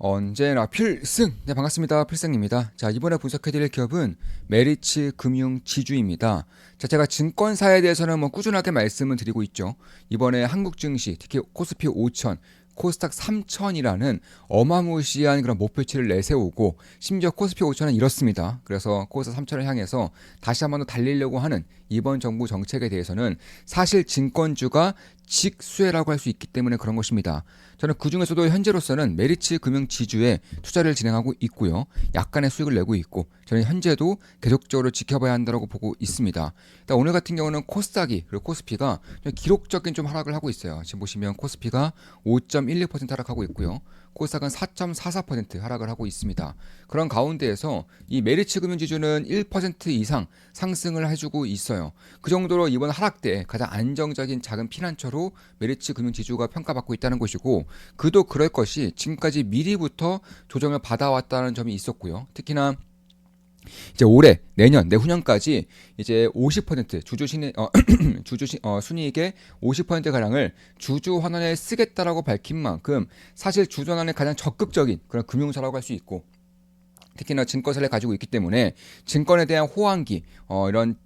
언제나 필승! 네, 반갑습니다. 필승입니다. 자, 이번에 분석해드릴 기업은 메리츠 금융지주입니다. 자, 제가 증권사에 대해서는 꾸준하게 말씀을 드리고 있죠. 이번에 한국 증시, 특히 코스피 5천, 코스닥 3천이라는 어마무시한 그런 목표치를 내세우고, 심지어 코스피 5천은 이렇습니다. 그래서 코스닥 3천을 향해서 다시 한번 더 달리려고 하는 이번 정부 정책에 대해서는 사실 증권주가 직수혜라고 할 수 있기 때문에 그런 것입니다. 저는 그 중에서도 현재로서는 메리츠 금융지주에 투자를 진행하고 있고요. 약간의 수익을 내고 있고, 저는 현재도 계속적으로 지켜봐야 한다고 보고 있습니다. 일단 오늘 같은 경우는 코스닥이 그리고 코스피가 좀 기록적인 좀 하락을 하고 있어요. 지금 보시면 코스피가 5.16% 하락하고 있고요. 코스닥은 4.44% 하락을 하고 있습니다. 그런 가운데에서 이 메리츠 금융지주는 1% 이상 상승을 해주고 있어요. 그 정도로 이번 하락 때 가장 안정적인 작은 피난처로 메리츠 금융지주가 평가받고 있다는 것이고, 그도 그럴 것이 지금까지 미리부터 조정을 받아왔다는 점이 있었고요. 특히나 이제 올해, 내년, 내후년까지 이제 50% 순이익의 50% 가량을 주주 환원에 쓰겠다라고 밝힌 만큼 사실 주주 환원에 가장 적극적인 그런 금융사라고 할 수 있고, 특히나 증권사를 가지고 있기 때문에 증권에 대한 호황기, 이런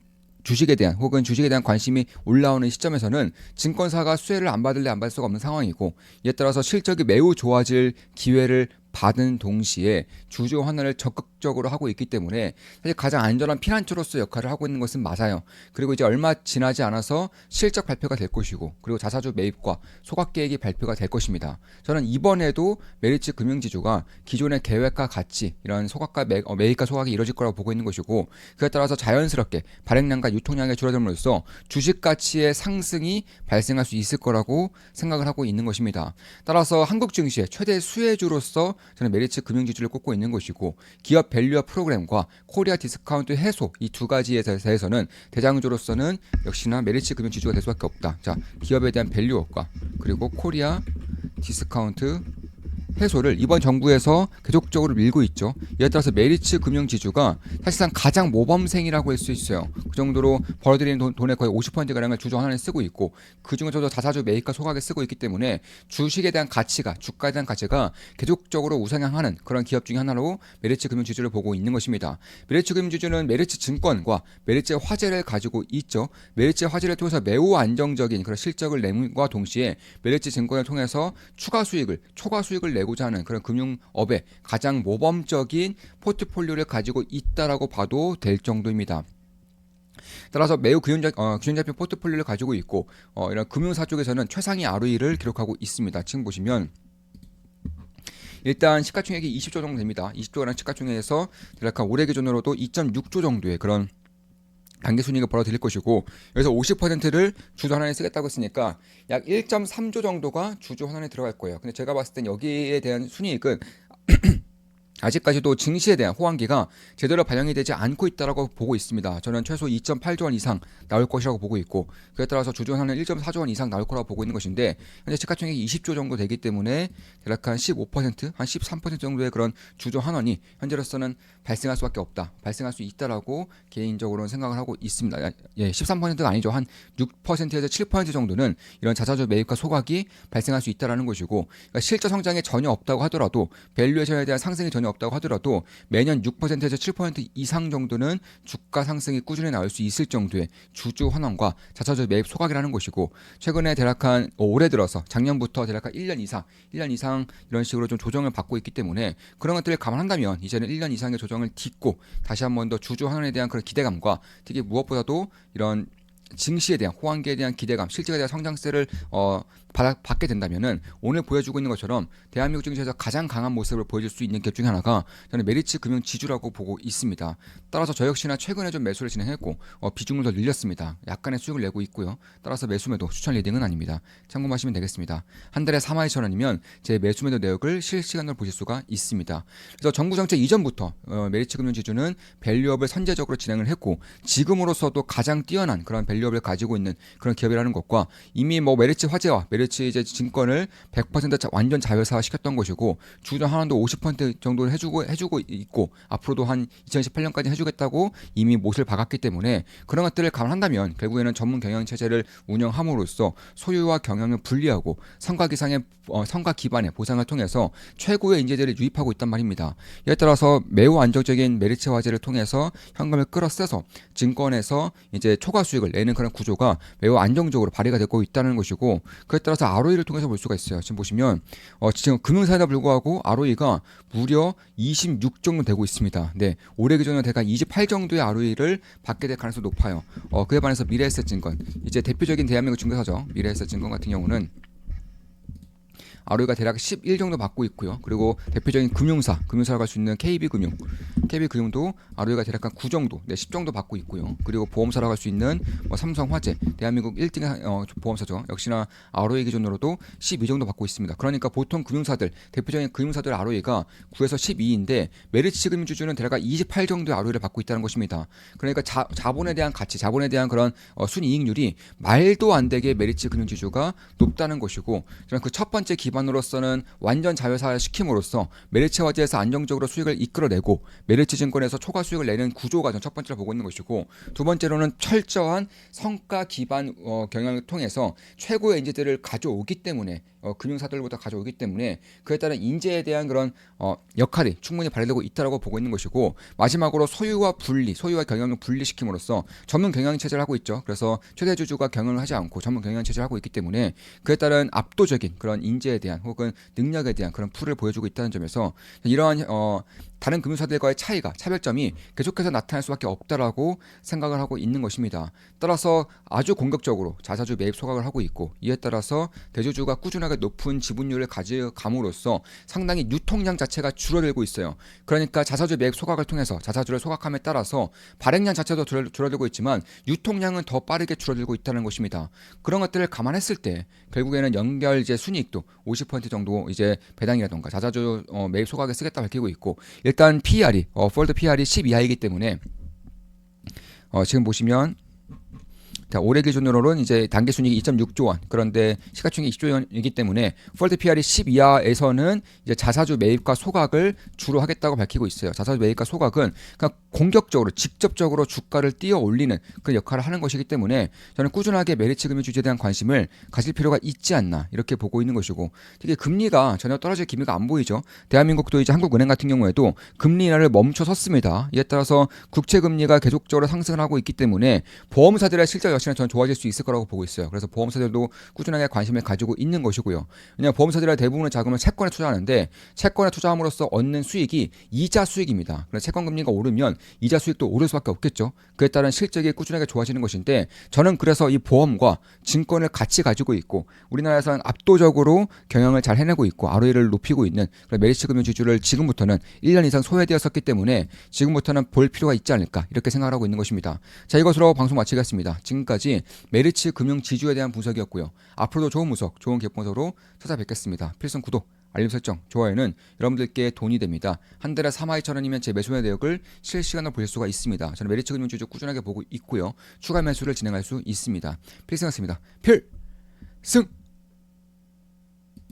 주식에 대한 혹은 주식에 대한 관심이 올라오는 시점에서는 증권사가 수혜를 안 받을래 안 받을 수가 없는 상황이고, 이에 따라서 실적이 매우 좋아질 기회를 받은 동시에 주주 환원을 적극적으로 하고 있기 때문에 사실 가장 안전한 피난처로서 역할을 하고 있는 것은 맞아요. 그리고 이제 얼마 지나지 않아서 실적 발표가 될 것이고, 그리고 자사주 매입과 소각 계획이 발표가 될 것입니다. 저는 이번에도 메리츠 금융지주가 기존의 계획과 같이 이런 소각과 매입과 소각이 이루어질 거라고 보고 있는 것이고, 그에 따라서 자연스럽게 발행량과 유통량이 줄어들므로써 주식 가치의 상승이 발생할 수 있을 거라고 생각을 하고 있는 것입니다. 따라서 한국 증시의 최대 수혜주로서 저는 메리츠 금융지주를 꼽고 있는 것이고, 기업 밸류업 프로그램과 코리아 디스카운트 해소 이 두 가지에 대해서는 대장주로서는 역시나 메리츠 금융지주가 될 수밖에 없다. 자, 기업에 대한 밸류업과 그리고 코리아 디스카운트 해소를 이번 정부에서 계속적으로 밀고 있죠. 이에 따라서 메리츠 금융지주가 사실상 가장 모범생이라고 할 수 있어요. 그 정도로 벌어들이는 돈의 거의 50%가량을 주주 하나에 쓰고 있고, 그 중에서도 자사주 매입과 소각에 쓰고 있기 때문에 주식에 대한 가치가, 주가에 대한 가치가 계속적으로 우상향하는 그런 기업 중에 하나로 메리츠 금융지주를 보고 있는 것입니다. 메리츠 금융지주는 메리츠 증권과 메리츠 화재를 가지고 있죠. 메리츠 화재를 통해서 매우 안정적인 그런 실적을 내는과 동시에 메리츠 증권을 통해서 추가 수익을, 초과 수익을 내고자 하는 그런 금융업의 가장 모범적인 포트폴리오를 가지고 있다라고 봐도 될 정도입니다. 따라서 매우 균형 잡힌 포트폴리오를 가지고 있고, 이런 금융사 쪽에서는 최상위 ROE를 기록하고 있습니다. 지금 보시면 일단 시가총액이 20조 정도 됩니다. 20조라는 시가총액에서 대략 올해 기준으로도 2.6조 정도의 그런 단기순이익을 벌어들일 것이고, 여기서 50%를 주주 환원에 쓰겠다고 했으니까 약 1.3조 정도가 주주 환원에 들어갈 거예요. 근데 제가 봤을 땐 여기에 대한 순이익은 아직까지도 증시에 대한 호황기가 제대로 반영이 되지 않고 있다고 보고 있습니다. 저는 최소 2.8조 원 이상 나올 것이라고 보고 있고, 그에 따라서 주주환원은 1.4조 원 이상 나올 거라고 보고 있는 것인데, 현재 시가총액이 20조 정도 되기 때문에 대략 한 15%, 한 13% 정도의 그런 주주환원이 현재로서는 발생할 수밖에 없다, 발생할 수 있다라고 개인적으로는 생각을 하고 있습니다. 예, 13%가 아니죠. 한 6%에서 7% 정도는 이런 자사주 매입과 소각이 발생할 수 있다라는 것이고, 그러니까 실적 성장이 전혀 없다고 하더라도, 밸류에이션에 대한 상승이 전혀 없다고 하더라도 매년 6%에서 7% 이상 정도는 주가 상승이 꾸준히 나올 수 있을 정도의 주주 환원과 자사주 매입 소각이라는 것이고, 최근에 대략 한 올해 들어서 작년부터 대략 한 1년 이상 이런 식으로 좀 조정을 받고 있기 때문에, 그런 것들을 감안한다면 이제는 1년 이상의 조정을 딛고 다시 한 번 더 주주 환원에 대한 그런 기대감과, 특히 무엇보다도 이런 증시에 대한 호황기에 대한 기대감, 실적에 대한 성장세를 받게 된다면은 오늘 보여주고 있는 것처럼 대한민국 증시에서 가장 강한 모습을 보여줄 수 있는 기업 중에 하나가 저는 메리츠 금융지주라고 보고 있습니다. 따라서 저 역시나 최근에 좀 매수를 진행했고, 비중을 더 늘렸습니다. 약간의 수익을 내고 있고요. 따라서 매수매도 추천 리딩은 아닙니다. 참고하시면 되겠습니다. 한 달에 42,000원이면 제 매수매도 내역을 실시간으로 보실 수가 있습니다. 그래서 정부 정책 이전부터 메리츠 금융지주는 밸류업을 선제적으로 진행을 했고, 지금으로서도 가장 뛰어난 그런 밸류업을 가지고 있는 그런 기업이라는 것과, 이미 메리츠 화재와 메리츠 이제 증권을 100% 완전 자회사 시켰던 것이고, 주주 환원도 50% 정도를 해주고 있고, 앞으로도 한 2018년까지 해주겠다고 이미 못을 박았기 때문에, 그런 것들을 감안한다면 결국에는 전문 경영 체제를 운영함으로써 소유와 경영을 분리하고 성과기상의 성과 기반의 보상을 통해서 최고의 인재들을 유입하고 있단 말입니다. 이에 따라서 매우 안정적인 메리츠 화재를 통해서 현금을 끌어써서 증권에서 이제 초과 수익을 내는 그런 구조가 매우 안정적으로 발휘가 되고 있다는 것이고, 그에 따라서 ROE를 통해서 볼 수가 있어요. 지금 보시면 지금 금융사에다 불구하고 ROE가 무려 26 정도 되고 있습니다. 네, 올해 기준으로 대략 28 정도의 ROE를 받게 될 가능성이 높아요. 그에 반해서 미래에셋증권, 이제 대표적인 대한민국 증권사죠. 미래에셋증권 같은 경우는 ROE가 대략 11 정도 받고 있고요. 그리고 대표적인 금융사라고 할 수 있는 KB금융도 ROE가 대략 한 9 정도, 10 정도 받고 있고요. 그리고 보험사라고 할 수 있는 삼성화재, 대한민국 1등의 보험사죠. 역시나 ROE 기준으로도 12 정도 받고 있습니다. 그러니까 보통 금융사들, 대표적인 금융사들 ROE가 9에서 12인데 메리츠 금융주주는 대략 28 정도의 ROE를 받고 있다는 것입니다. 그러니까 자본에 대한 가치, 자본에 대한 그런 순이익률이 말도 안 되게 메리츠 금융주주가 높다는 것이고, 저는 그 첫 번째 기반으로서는 완전 자회사 시킴으로써 메리츠 화재에서 안정적으로 수익을 이끌어내고 메리츠 증권에서 초과 수익을 내는 구조가 전 첫 번째로 보고 있는 것이고, 두 번째로는 철저한 성과 기반 경영을 통해서 최고의 인재들을 가져오기 때문에 금융사들보다 가져오기 때문에 그에 따른 인재에 대한 그런 역할이 충분히 발휘되고 있다고 보고 있는 것이고, 마지막으로 소유와 경영을 분리시킴으로써 전문 경영 체제를 하고 있죠. 그래서 최대 주주가 경영을 하지 않고 전문 경영 체제를 하고 있기 때문에 그에 따른 압도적인 그런 인재에 대한 혹은 능력에 대한 그런 풀을 보여주고 있다는 점에서 이러한 다른 금융사들과의 차별점이 계속해서 나타날 수밖에 없다라고 생각을 하고 있는 것입니다. 따라서 아주 공격적으로 자사주 매입 소각을 하고 있고, 이에 따라서 대주주가 꾸준하게 높은 지분율을 가져감으로써 상당히 유통량 자체가 줄어들고 있어요. 그러니까 자사주 매입 소각을 통해서 자사주를 소각함에 따라서 발행량 자체도 줄어들고 있지만 유통량은 더 빠르게 줄어들고 있다는 것입니다. 그런 것들을 감안했을 때 결국에는 연결제 순이익도 50% 정도 이제 배당이라던가 자사주 매입 소각에 쓰겠다 밝히고 있고, 일단 PER이 폴드 PER이 10 이하이기 때문에 지금 보시면 올해 기준으로는 이제 단기 순이익이 2.6조 원, 그런데 시가총액이 20조 원이기 때문에 폴드 PER이 10 이하에서는 이제 자사주 매입과 소각을 주로 하겠다고 밝히고 있어요. 자사주 매입과 소각은 그러니까 공격적으로 직접적으로 주가를 띄어 올리는 그 역할을 하는 것이기 때문에 저는 꾸준하게 메리츠 금융주주에 대한 관심을 가질 필요가 있지 않나 이렇게 보고 있는 것이고, 특히 금리가 전혀 떨어질 기미가 안 보이죠. 대한민국도 이제 한국은행 같은 경우에도 금리 인하를 멈춰섰습니다. 이에 따라서 국채 금리가 계속적으로 상승을 하고 있기 때문에 보험사들의 실적 역시나 저는 좋아질 수 있을 거라고 보고 있어요. 그래서 보험사들도 꾸준하게 관심을 가지고 있는 것이고요. 왜냐하면 보험사들의 대부분의 자금을 채권에 투자하는데 채권에 투자함으로써 얻는 수익이 이자 수익입니다. 그래서 채권 금리가 오르면 이자 수익도 오를 수밖에 없겠죠. 그에 따른 실적이 꾸준하게 좋아지는 것인데, 저는 그래서 이 보험과 증권을 같이 가지고 있고 우리나라에서는 압도적으로 경영을 잘 해내고 있고 ROE를 높이고 있는 메리츠 금융주주를 지금부터는 1년 이상 소외되었었기 때문에 지금부터는 볼 필요가 있지 않을까 이렇게 생각을 하고 있는 것입니다. 자, 이것으로 방송 마치겠습니다. 지금까지 메리츠 금융지주에 대한 분석이었고요. 앞으로도 좋은 분석, 좋은 개봉서로 찾아뵙겠습니다. 필승 구독, 알림 설정, 좋아요는 여러분들께 돈이 됩니다. 한 달에 32,000원이면 제 매수매 내역을 실시간으로 보실 수가 있습니다. 저는 메리츠 금융주주 꾸준하게 보고 있고요. 추가 매수를 진행할 수 있습니다. 필승이었습니다. 필승!